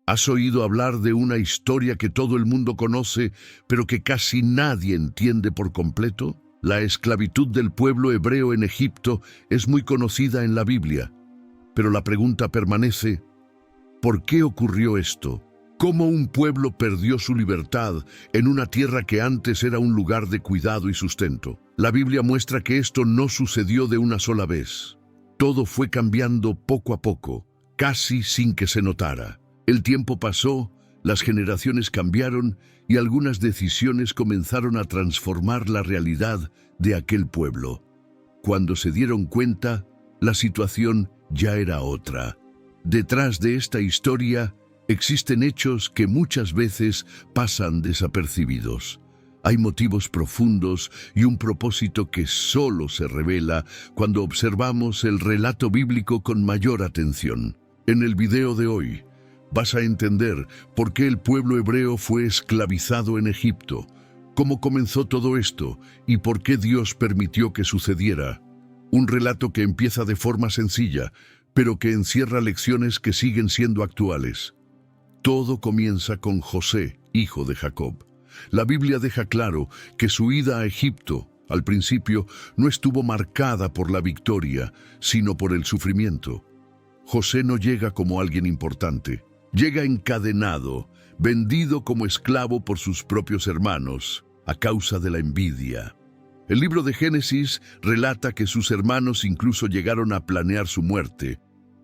¿Has oído hablar de una historia que todo el mundo conoce, pero que casi nadie entiende por completo? La esclavitud del pueblo hebreo en Egipto es muy conocida en la Biblia, pero la pregunta permanece: ¿por qué ocurrió esto? ¿Cómo un pueblo perdió su libertad en una tierra que antes era un lugar de cuidado y sustento? La Biblia muestra que esto no sucedió de una sola vez. Todo fue cambiando poco a poco, casi sin que se notara. El tiempo pasó, las generaciones cambiaron y algunas decisiones comenzaron a transformar la realidad de aquel pueblo. Cuando se dieron cuenta, la situación ya era otra. Detrás de esta historia existen hechos que muchas veces pasan desapercibidos. Hay motivos profundos y un propósito que solo se revela cuando observamos el relato bíblico con mayor atención. En el video de hoy vas a entender por qué el pueblo hebreo fue esclavizado en Egipto, cómo comenzó todo esto y por qué Dios permitió que sucediera. Un relato que empieza de forma sencilla, pero que encierra lecciones que siguen siendo actuales. Todo comienza con José, hijo de Jacob. La Biblia deja claro que su ida a Egipto, al principio, no estuvo marcada por la victoria, sino por el sufrimiento. José no llega como alguien importante. Llega encadenado, vendido como esclavo por sus propios hermanos, a causa de la envidia. El libro de Génesis relata que sus hermanos incluso llegaron a planear su muerte,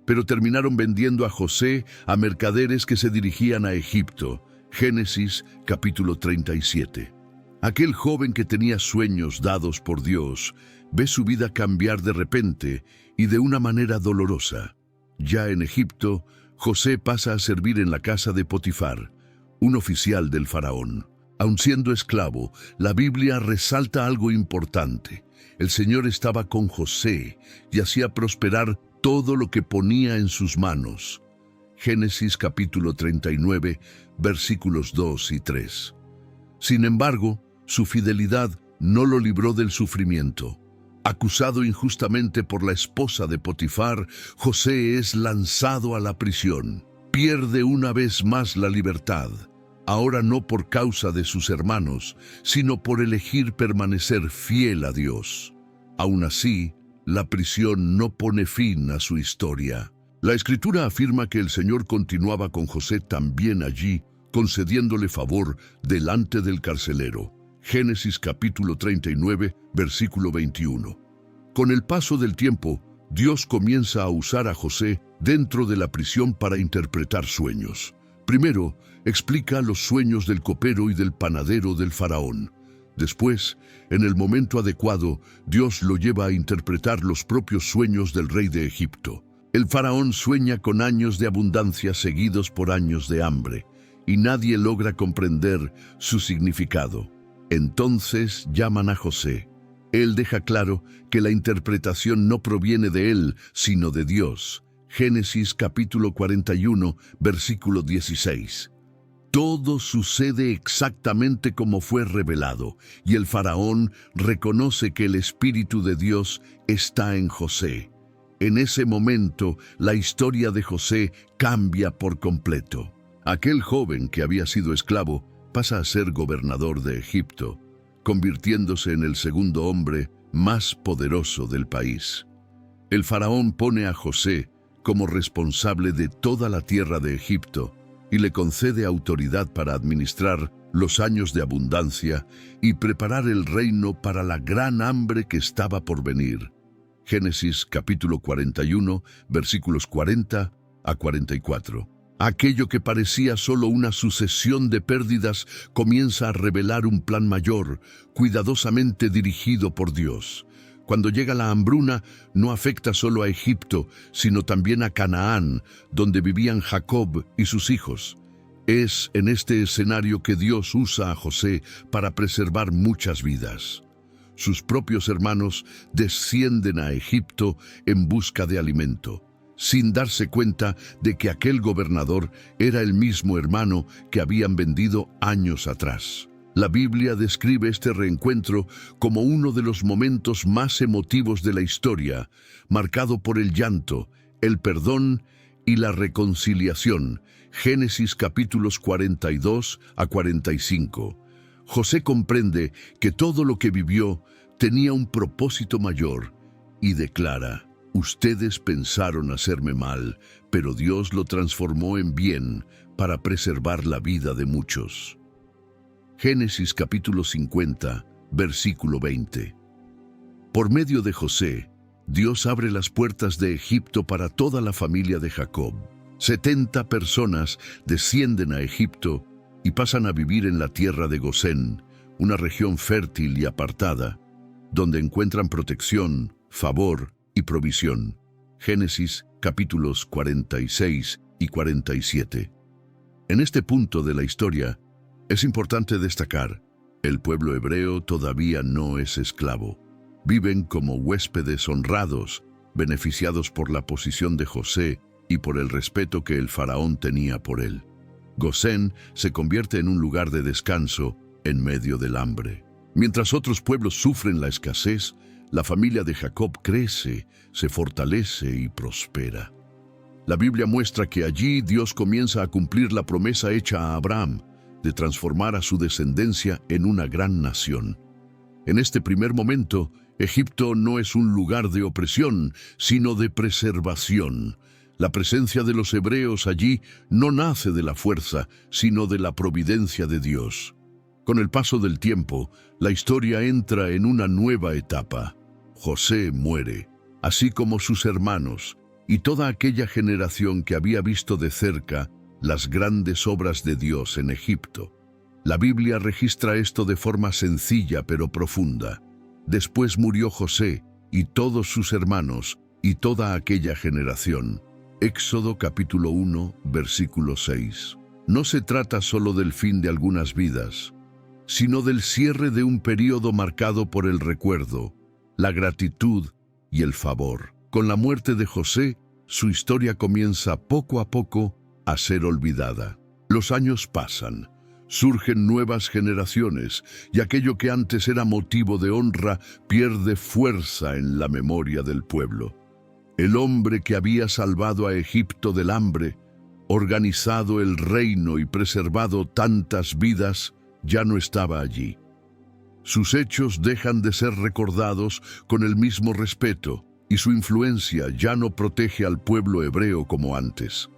pero terminaron vendiendo a José a mercaderes que se dirigían a Egipto. Génesis capítulo 37. Aquel joven que tenía sueños dados por Dios ve su vida cambiar de repente y de una manera dolorosa. Ya en Egipto, José pasa a servir en la casa de Potifar, un oficial del faraón. Aun siendo esclavo, la Biblia resalta algo importante. El Señor estaba con José y hacía prosperar todo lo que ponía en sus manos. Génesis capítulo 39, versículos 2 y 3. Sin embargo, su fidelidad no lo libró del sufrimiento. Acusado injustamente por la esposa de Potifar, José es lanzado a la prisión. Pierde una vez más la libertad, ahora no por causa de sus hermanos, sino por elegir permanecer fiel a Dios. Aún así, la prisión no pone fin a su historia. La Escritura afirma que el Señor continuaba con José también allí, concediéndole favor delante del carcelero. Génesis capítulo 39, versículo 21. Con el paso del tiempo, Dios comienza a usar a José dentro de la prisión para interpretar sueños. Primero, explica los sueños del copero y del panadero del faraón. Después, en el momento adecuado, Dios lo lleva a interpretar los propios sueños del rey de Egipto. El faraón sueña con años de abundancia seguidos por años de hambre, y nadie logra comprender su significado. Entonces llaman a José. Él deja claro que la interpretación no proviene de él, sino de Dios. Génesis capítulo 41, versículo 16. Todo sucede exactamente como fue revelado, y el faraón reconoce que el Espíritu de Dios está en José. En ese momento, la historia de José cambia por completo. Aquel joven que había sido esclavo pasa a ser gobernador de Egipto, convirtiéndose en el segundo hombre más poderoso del país. El faraón pone a José como responsable de toda la tierra de Egipto y le concede autoridad para administrar los años de abundancia y preparar el reino para la gran hambre que estaba por venir. Génesis capítulo 41, versículos 40 a 44. Aquello que parecía solo una sucesión de pérdidas comienza a revelar un plan mayor, cuidadosamente dirigido por Dios. Cuando llega la hambruna, no afecta solo a Egipto, sino también a Canaán, donde vivían Jacob y sus hijos. Es en este escenario que Dios usa a José para preservar muchas vidas. Sus propios hermanos descienden a Egipto en busca de alimento, sin darse cuenta de que aquel gobernador era el mismo hermano que habían vendido años atrás. La Biblia describe este reencuentro como uno de los momentos más emotivos de la historia, marcado por el llanto, el perdón y la reconciliación. Génesis capítulos 42 a 45. José comprende que todo lo que vivió tenía un propósito mayor y declara: ustedes pensaron hacerme mal, pero Dios lo transformó en bien para preservar la vida de muchos. Génesis capítulo 50, versículo 20. Por medio de José, Dios abre las puertas de Egipto para toda la familia de Jacob. 70 personas descienden a Egipto y pasan a vivir en la tierra de Gosén, una región fértil y apartada, donde encuentran protección, favor y provisión. Génesis capítulos 46 y 47. En este punto de la historia, es importante destacar: el pueblo hebreo todavía no es esclavo. Viven como huéspedes honrados, beneficiados por la posición de José y por el respeto que el faraón tenía por él. Gosén se convierte en un lugar de descanso en medio del hambre. Mientras otros pueblos sufren la escasez, la familia de Jacob crece, se fortalece y prospera. La Biblia muestra que allí Dios comienza a cumplir la promesa hecha a Abraham de transformar a su descendencia en una gran nación. En este primer momento, Egipto no es un lugar de opresión, sino de preservación. La presencia de los hebreos allí no nace de la fuerza, sino de la providencia de Dios. Con el paso del tiempo, la historia entra en una nueva etapa. José muere, así como sus hermanos, y toda aquella generación que había visto de cerca las grandes obras de Dios en Egipto. La Biblia registra esto de forma sencilla pero profunda. Después murió José y todos sus hermanos y toda aquella generación. Éxodo capítulo 1, versículo 6. No se trata solo del fin de algunas vidas, sino del cierre de un período marcado por el recuerdo, la gratitud y el favor. Con la muerte de José, su historia comienza poco a poco a ser olvidada. Los años pasan, surgen nuevas generaciones y aquello que antes era motivo de honra pierde fuerza en la memoria del pueblo. El hombre que había salvado a Egipto del hambre, organizado el reino y preservado tantas vidas, ya no estaba allí. Sus hechos dejan de ser recordados con el mismo respeto y su influencia ya no protege al pueblo hebreo como antes.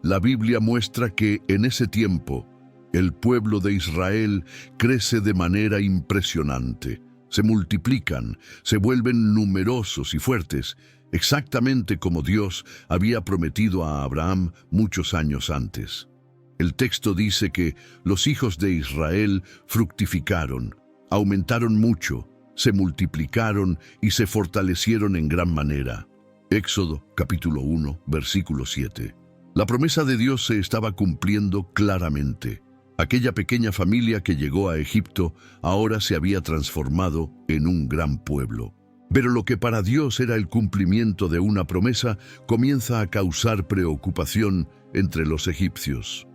La Biblia muestra que en ese tiempo el pueblo de Israel crece de manera impresionante. Se multiplican, se vuelven numerosos y fuertes, exactamente como Dios había prometido a Abraham muchos años antes. El texto dice que los hijos de Israel fructificaron, aumentaron mucho, se multiplicaron y se fortalecieron en gran manera. Éxodo capítulo 1, versículo 7. La promesa de Dios se estaba cumpliendo claramente. Aquella pequeña familia que llegó a Egipto ahora se había transformado en un gran pueblo. Pero lo que para Dios era el cumplimiento de una promesa comienza a causar preocupación entre los egipcios.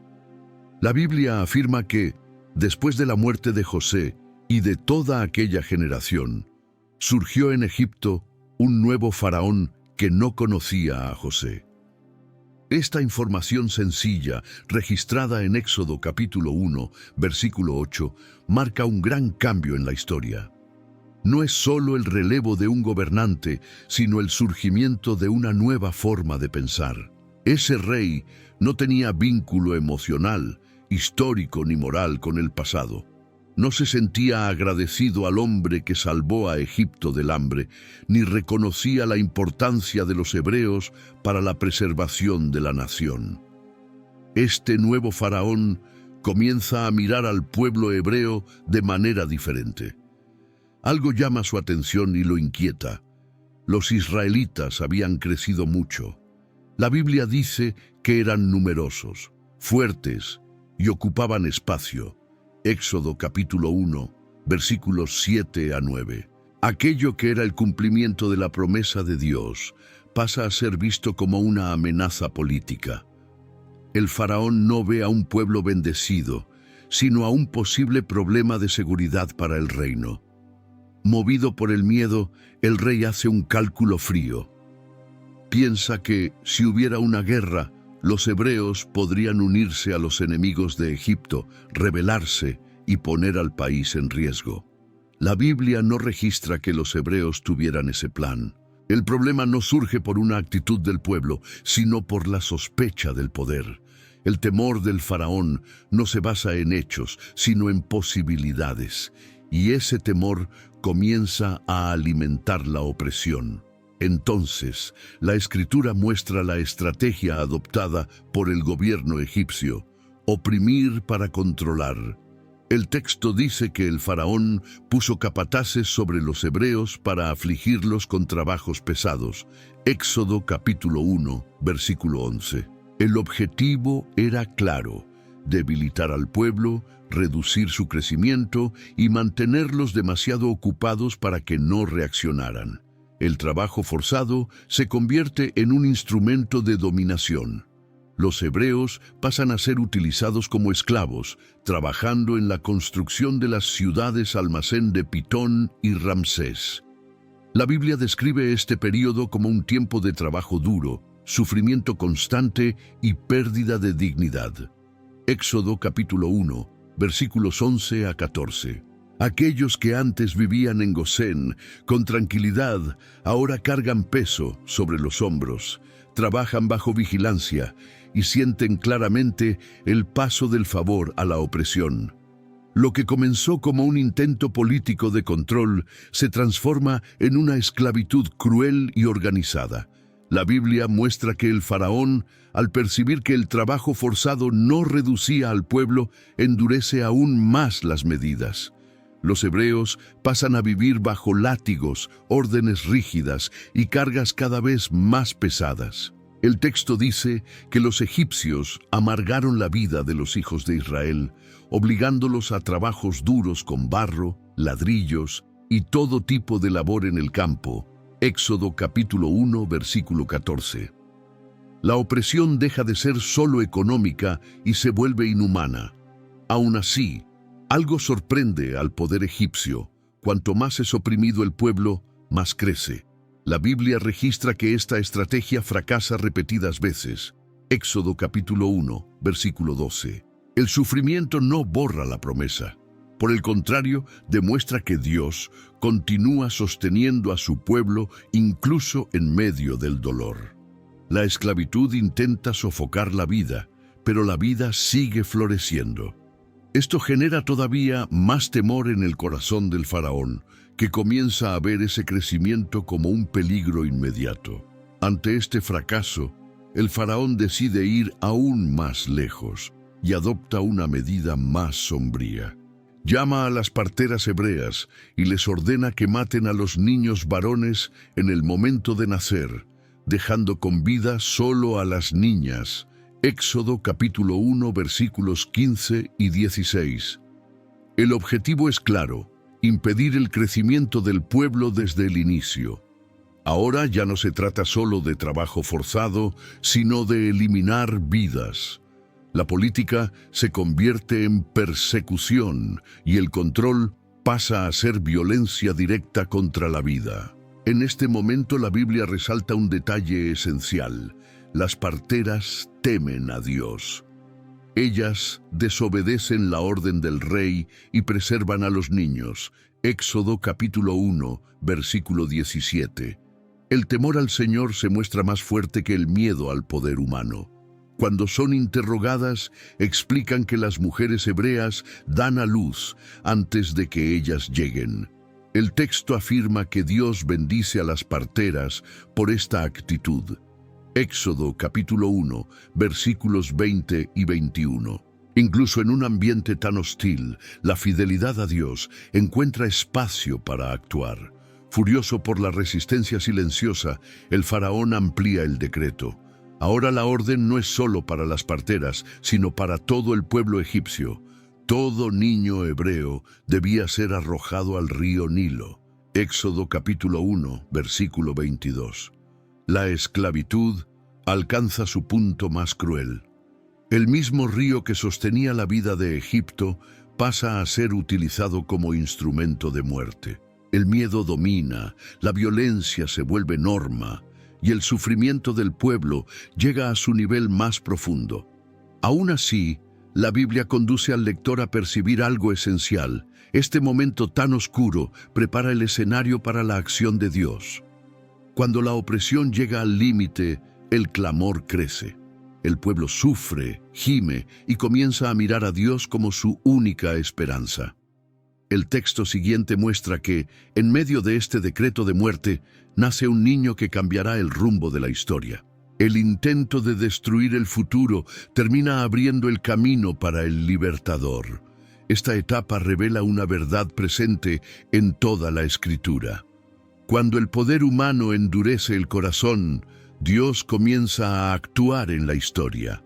La Biblia afirma que, después de la muerte de José y de toda aquella generación, surgió en Egipto un nuevo faraón que no conocía a José. Esta información sencilla, registrada en Éxodo capítulo 1, versículo 8, marca un gran cambio en la historia. No es solo el relevo de un gobernante, sino el surgimiento de una nueva forma de pensar. Ese rey no tenía vínculo emocional, histórico ni moral con el pasado. No se sentía agradecido al hombre que salvó a Egipto del hambre, ni reconocía la importancia de los hebreos para la preservación de la nación. Este nuevo faraón comienza a mirar al pueblo hebreo de manera diferente. Algo llama su atención y lo inquieta. Los israelitas habían crecido mucho. La Biblia dice que eran numerosos, fuertes y ocupaban espacio. Éxodo capítulo 1, versículos 7 a 9. Aquello que era el cumplimiento de la promesa de Dios pasa a ser visto como una amenaza política. El faraón no ve a un pueblo bendecido, sino a un posible problema de seguridad para el reino. Movido por el miedo, el rey hace un cálculo frío. Piensa que si hubiera una guerra, Los hebreos podrían unirse a los enemigos de Egipto, rebelarse y poner al país en riesgo. La Biblia no registra que los hebreos tuvieran ese plan. El problema no surge por una actitud del pueblo, sino por la sospecha del poder. El temor del faraón no se basa en hechos, sino en posibilidades, y ese temor comienza a alimentar la opresión. Entonces, la Escritura muestra la estrategia adoptada por el gobierno egipcio: oprimir para controlar. El texto dice que el faraón puso capataces sobre los hebreos para afligirlos con trabajos pesados. Éxodo capítulo 1, versículo 11. El objetivo era claro: debilitar al pueblo, reducir su crecimiento y mantenerlos demasiado ocupados para que no reaccionaran. El trabajo forzado se convierte en un instrumento de dominación. Los hebreos pasan a ser utilizados como esclavos, trabajando en la construcción de las ciudades almacén de Pitón y Ramsés. La Biblia describe este período como un tiempo de trabajo duro, sufrimiento constante y pérdida de dignidad. Éxodo capítulo 1, versículos 11 a 14. Aquellos que antes vivían en Gosén, con tranquilidad, ahora cargan peso sobre los hombros, trabajan bajo vigilancia y sienten claramente el paso del favor a la opresión. Lo que comenzó como un intento político de control se transforma en una esclavitud cruel y organizada. La Biblia muestra que el faraón, al percibir que el trabajo forzado no reducía al pueblo, endurece aún más las medidas. Los hebreos pasan a vivir bajo látigos, órdenes rígidas y cargas cada vez más pesadas. El texto dice que los egipcios amargaron la vida de los hijos de Israel, obligándolos a trabajos duros con barro, ladrillos y todo tipo de labor en el campo. Éxodo capítulo 1, versículo 14. La opresión deja de ser solo económica y se vuelve inhumana. Aún así, algo sorprende al poder egipcio. Cuanto más es oprimido el pueblo, más crece. La Biblia registra que esta estrategia fracasa repetidas veces. Éxodo capítulo 1, versículo 12. El sufrimiento no borra la promesa. Por el contrario, demuestra que Dios continúa sosteniendo a su pueblo incluso en medio del dolor. La esclavitud intenta sofocar la vida, pero la vida sigue floreciendo. Esto genera todavía más temor en el corazón del faraón, que comienza a ver ese crecimiento como un peligro inmediato. Ante este fracaso, el faraón decide ir aún más lejos y adopta una medida más sombría. Llama a las parteras hebreas y les ordena que maten a los niños varones en el momento de nacer, dejando con vida solo a las niñas. Éxodo capítulo 1, versículos 15 y 16. El objetivo es claro: impedir el crecimiento del pueblo desde el inicio. Ahora ya no se trata solo de trabajo forzado, sino de eliminar vidas. La política se convierte en persecución y el control pasa a ser violencia directa contra la vida. En este momento la Biblia resalta un detalle esencial: las parteras temen a Dios. Ellas desobedecen la orden del rey y preservan a los niños. Éxodo capítulo 1, versículo 17. El temor al Señor se muestra más fuerte que el miedo al poder humano. Cuando son interrogadas, explican que las mujeres hebreas dan a luz antes de que ellas lleguen. El texto afirma que Dios bendice a las parteras por esta actitud. Éxodo capítulo 1, versículos 20 y 21. Incluso en un ambiente tan hostil, la fidelidad a Dios encuentra espacio para actuar. Furioso por la resistencia silenciosa, el faraón amplía el decreto. Ahora la orden no es solo para las parteras, sino para todo el pueblo egipcio. Todo niño hebreo debía ser arrojado al río Nilo. Éxodo capítulo 1, versículo 22. La esclavitud alcanza su punto más cruel. El mismo río que sostenía la vida de Egipto pasa a ser utilizado como instrumento de muerte. El miedo domina, la violencia se vuelve norma, y el sufrimiento del pueblo llega a su nivel más profundo. Aún así, la Biblia conduce al lector a percibir algo esencial. Este momento tan oscuro prepara el escenario para la acción de Dios. Cuando la opresión llega al límite, el clamor crece. El pueblo sufre, gime y comienza a mirar a Dios como su única esperanza. El texto siguiente muestra que, en medio de este decreto de muerte, nace un niño que cambiará el rumbo de la historia. El intento de destruir el futuro termina abriendo el camino para el libertador. Esta etapa revela una verdad presente en toda la Escritura. Cuando el poder humano endurece el corazón, Dios comienza a actuar en la historia.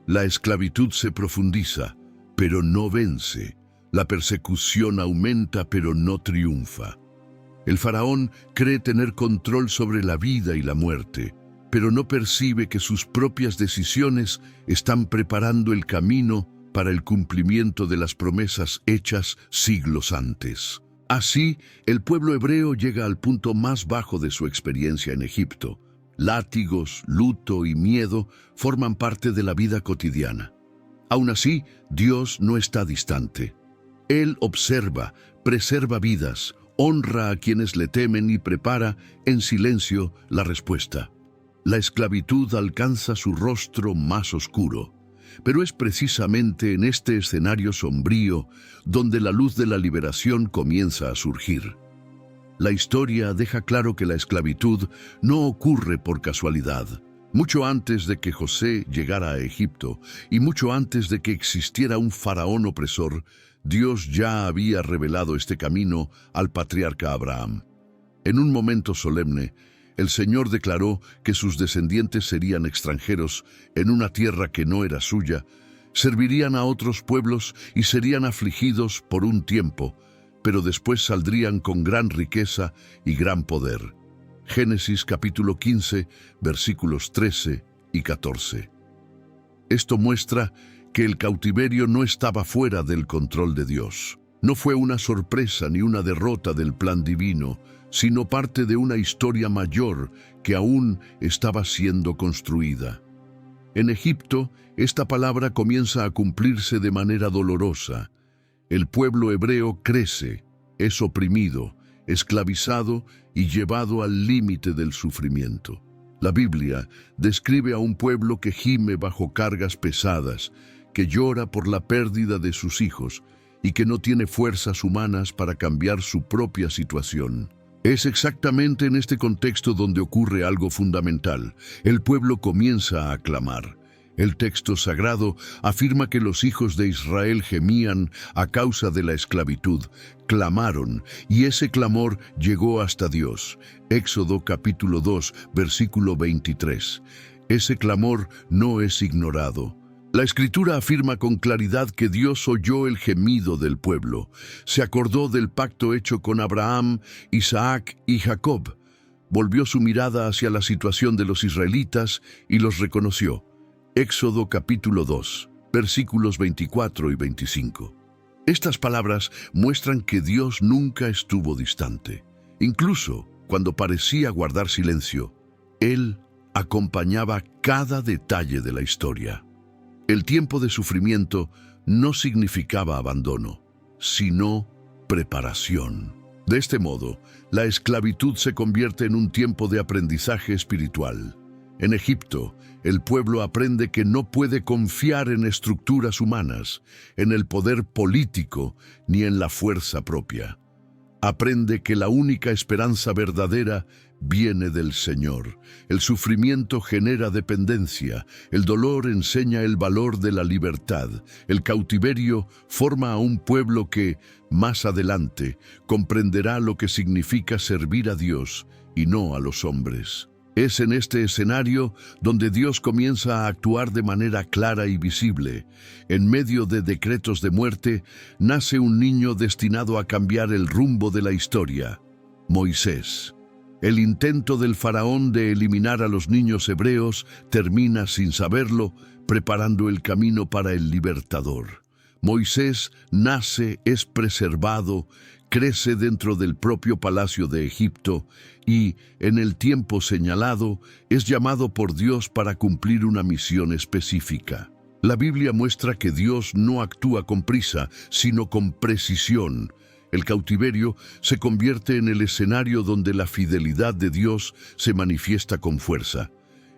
La esclavitud se profundiza, pero no vence. La persecución aumenta, pero no triunfa. El faraón cree tener control sobre la vida y la muerte, pero no percibe que sus propias decisiones están preparando el camino para el cumplimiento de las promesas hechas siglos antes. Así, el pueblo hebreo llega al punto más bajo de su experiencia en Egipto. Látigos, luto y miedo forman parte de la vida cotidiana. Aún así, Dios no está distante. Él observa, preserva vidas, honra a quienes le temen y prepara, en silencio, la respuesta. La esclavitud alcanza su rostro más oscuro, pero es precisamente en este escenario sombrío donde la luz de la liberación comienza a surgir. La historia deja claro que la esclavitud no ocurre por casualidad. Mucho antes de que José llegara a Egipto y mucho antes de que existiera un faraón opresor, Dios ya había revelado este camino al patriarca Abraham. En un momento solemne, el Señor declaró que sus descendientes serían extranjeros en una tierra que no era suya, servirían a otros pueblos y serían afligidos por un tiempo, pero después saldrían con gran riqueza y gran poder. Génesis capítulo 15, versículos 13 y 14. Esto muestra que el cautiverio no estaba fuera del control de Dios. No fue una sorpresa ni una derrota del plan divino, sino parte de una historia mayor que aún estaba siendo construida. En Egipto, esta palabra comienza a cumplirse de manera dolorosa. El pueblo hebreo crece, es oprimido, esclavizado y llevado al límite del sufrimiento. La Biblia describe a un pueblo que gime bajo cargas pesadas, que llora por la pérdida de sus hijos y que no tiene fuerzas humanas para cambiar su propia situación. Es exactamente en este contexto donde ocurre algo fundamental. El pueblo comienza a clamar. El texto sagrado afirma que los hijos de Israel gemían a causa de la esclavitud, clamaron, y ese clamor llegó hasta Dios. Éxodo capítulo 2, versículo 23. Ese clamor no es ignorado. La Escritura afirma con claridad que Dios oyó el gemido del pueblo. Se acordó del pacto hecho con Abraham, Isaac y Jacob. Volvió su mirada hacia la situación de los israelitas y los reconoció. Éxodo capítulo 2, versículos 24 y 25. Estas palabras muestran que Dios nunca estuvo distante. Incluso cuando parecía guardar silencio, Él acompañaba cada detalle de la historia. El tiempo de sufrimiento no significaba abandono, sino preparación. De este modo, la esclavitud se convierte en un tiempo de aprendizaje espiritual. En Egipto, el pueblo aprende que no puede confiar en estructuras humanas, en el poder político, ni en la fuerza propia. Aprende que la única esperanza verdadera viene del Señor. El sufrimiento genera dependencia, el dolor enseña el valor de la libertad, el cautiverio forma a un pueblo que, más adelante, comprenderá lo que significa servir a Dios y no a los hombres. Es en este escenario donde Dios comienza a actuar de manera clara y visible. En medio de decretos de muerte, nace un niño destinado a cambiar el rumbo de la historia: Moisés. El intento del faraón de eliminar a los niños hebreos termina, sin saberlo, preparando el camino para el libertador. Moisés nace, es preservado, crece dentro del propio palacio de Egipto y, en el tiempo señalado, es llamado por Dios para cumplir una misión específica. La Biblia muestra que Dios no actúa con prisa, sino con precisión. El cautiverio se convierte en el escenario donde la fidelidad de Dios se manifiesta con fuerza.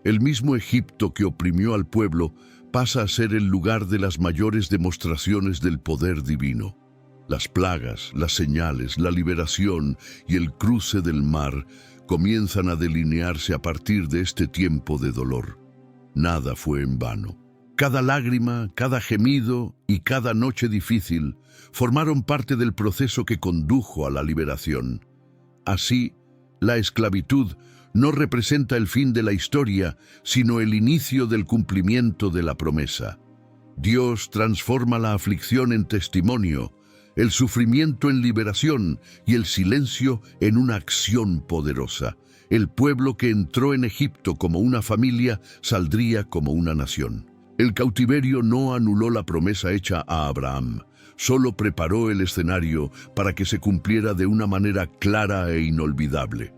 El mismo Egipto que oprimió al pueblo pasa a ser el lugar de las mayores demostraciones del poder divino. Las plagas, las señales, la liberación y el cruce del mar comienzan a delinearse a partir de este tiempo de dolor. Nada fue en vano. Cada lágrima, cada gemido y cada noche difícil formaron parte del proceso que condujo a la liberación. Así, la esclavitud no representa el fin de la historia, sino el inicio del cumplimiento de la promesa. Dios transforma la aflicción en testimonio, el sufrimiento en liberación y el silencio en una acción poderosa. El pueblo que entró en Egipto como una familia saldría como una nación. El cautiverio no anuló la promesa hecha a Abraham, solo preparó el escenario para que se cumpliera de una manera clara e inolvidable.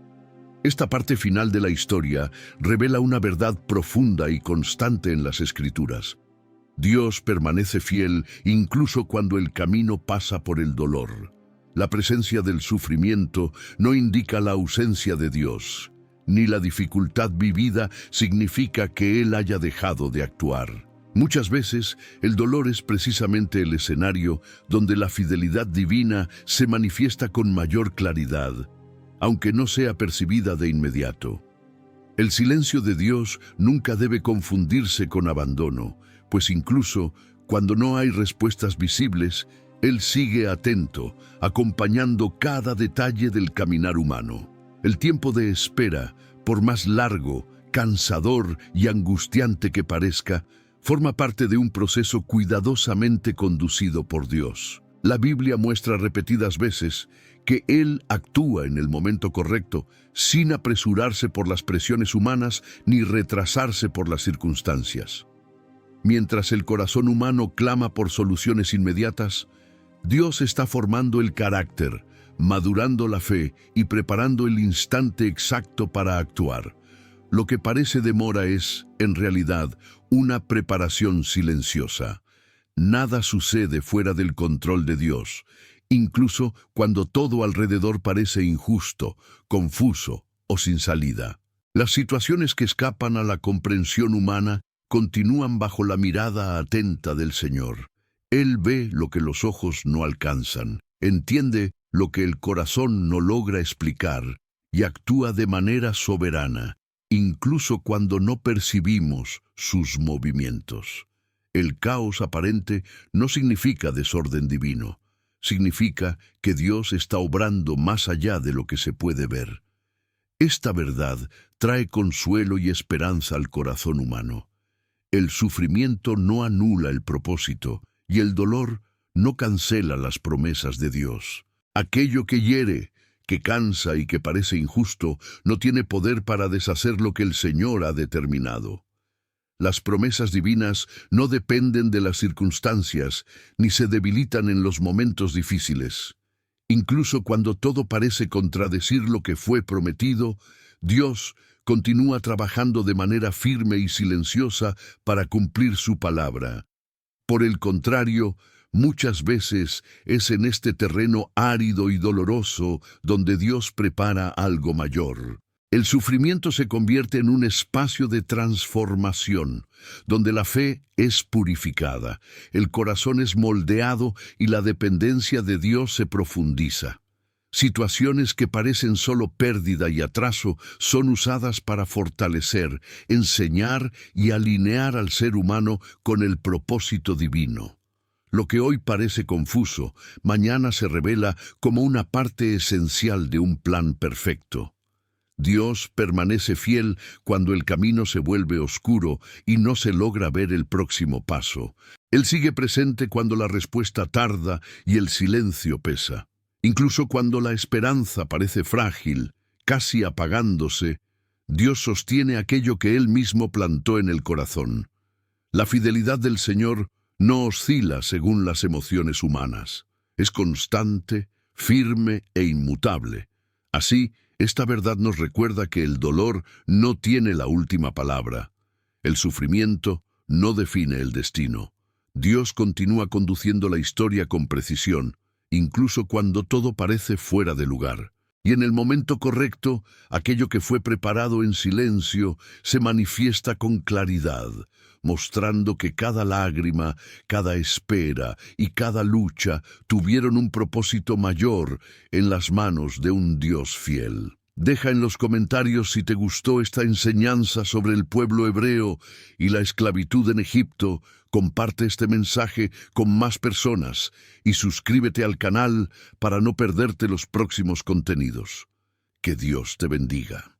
Esta parte final de la historia revela una verdad profunda y constante en las Escrituras. Dios permanece fiel incluso cuando el camino pasa por el dolor. La presencia del sufrimiento no indica la ausencia de Dios, ni la dificultad vivida significa que Él haya dejado de actuar. Muchas veces, el dolor es precisamente el escenario donde la fidelidad divina se manifiesta con mayor claridad, aunque no sea percibida de inmediato. El silencio de Dios nunca debe confundirse con abandono, pues incluso cuando no hay respuestas visibles, Él sigue atento, acompañando cada detalle del caminar humano. El tiempo de espera, por más largo, cansador y angustiante que parezca, forma parte de un proceso cuidadosamente conducido por Dios. La Biblia muestra repetidas veces que Él actúa en el momento correcto, sin apresurarse por las presiones humanas ni retrasarse por las circunstancias. Mientras el corazón humano clama por soluciones inmediatas, Dios está formando el carácter, madurando la fe y preparando el instante exacto para actuar. Lo que parece demora es, en realidad, una preparación silenciosa. Nada sucede fuera del control de Dios, incluso cuando todo alrededor parece injusto, confuso o sin salida. Las situaciones que escapan a la comprensión humana continúan bajo la mirada atenta del Señor. Él ve lo que los ojos no alcanzan, entiende lo que el corazón no logra explicar y actúa de manera soberana, incluso cuando no percibimos sus movimientos. El caos aparente no significa desorden divino, significa que Dios está obrando más allá de lo que se puede ver. Esta verdad trae consuelo y esperanza al corazón humano. El sufrimiento no anula el propósito y el dolor no cancela las promesas de Dios. Aquello que hiere, que cansa y que parece injusto, no tiene poder para deshacer lo que el Señor ha determinado. Las promesas divinas no dependen de las circunstancias, ni se debilitan en los momentos difíciles. Incluso cuando todo parece contradecir lo que fue prometido, Dios continúa trabajando de manera firme y silenciosa para cumplir su palabra. Por el contrario, muchas veces es en este terreno árido y doloroso donde Dios prepara algo mayor. El sufrimiento se convierte en un espacio de transformación, donde la fe es purificada, el corazón es moldeado y la dependencia de Dios se profundiza. Situaciones que parecen solo pérdida y atraso son usadas para fortalecer, enseñar y alinear al ser humano con el propósito divino. Lo que hoy parece confuso, mañana se revela como una parte esencial de un plan perfecto. Dios permanece fiel cuando el camino se vuelve oscuro y no se logra ver el próximo paso. Él sigue presente cuando la respuesta tarda y el silencio pesa. Incluso cuando la esperanza parece frágil, casi apagándose, Dios sostiene aquello que Él mismo plantó en el corazón. La fidelidad del Señor no oscila según las emociones humanas. Es constante, firme e inmutable. Así, esta verdad nos recuerda que el dolor no tiene la última palabra. El sufrimiento no define el destino. Dios continúa conduciendo la historia con precisión, incluso cuando todo parece fuera de lugar. Y en el momento correcto, aquello que fue preparado en silencio se manifiesta con claridad, mostrando que cada lágrima, cada espera y cada lucha tuvieron un propósito mayor en las manos de un Dios fiel. Deja en los comentarios si te gustó esta enseñanza sobre el pueblo hebreo y la esclavitud en Egipto. Comparte este mensaje con más personas y suscríbete al canal para no perderte los próximos contenidos. Que Dios te bendiga.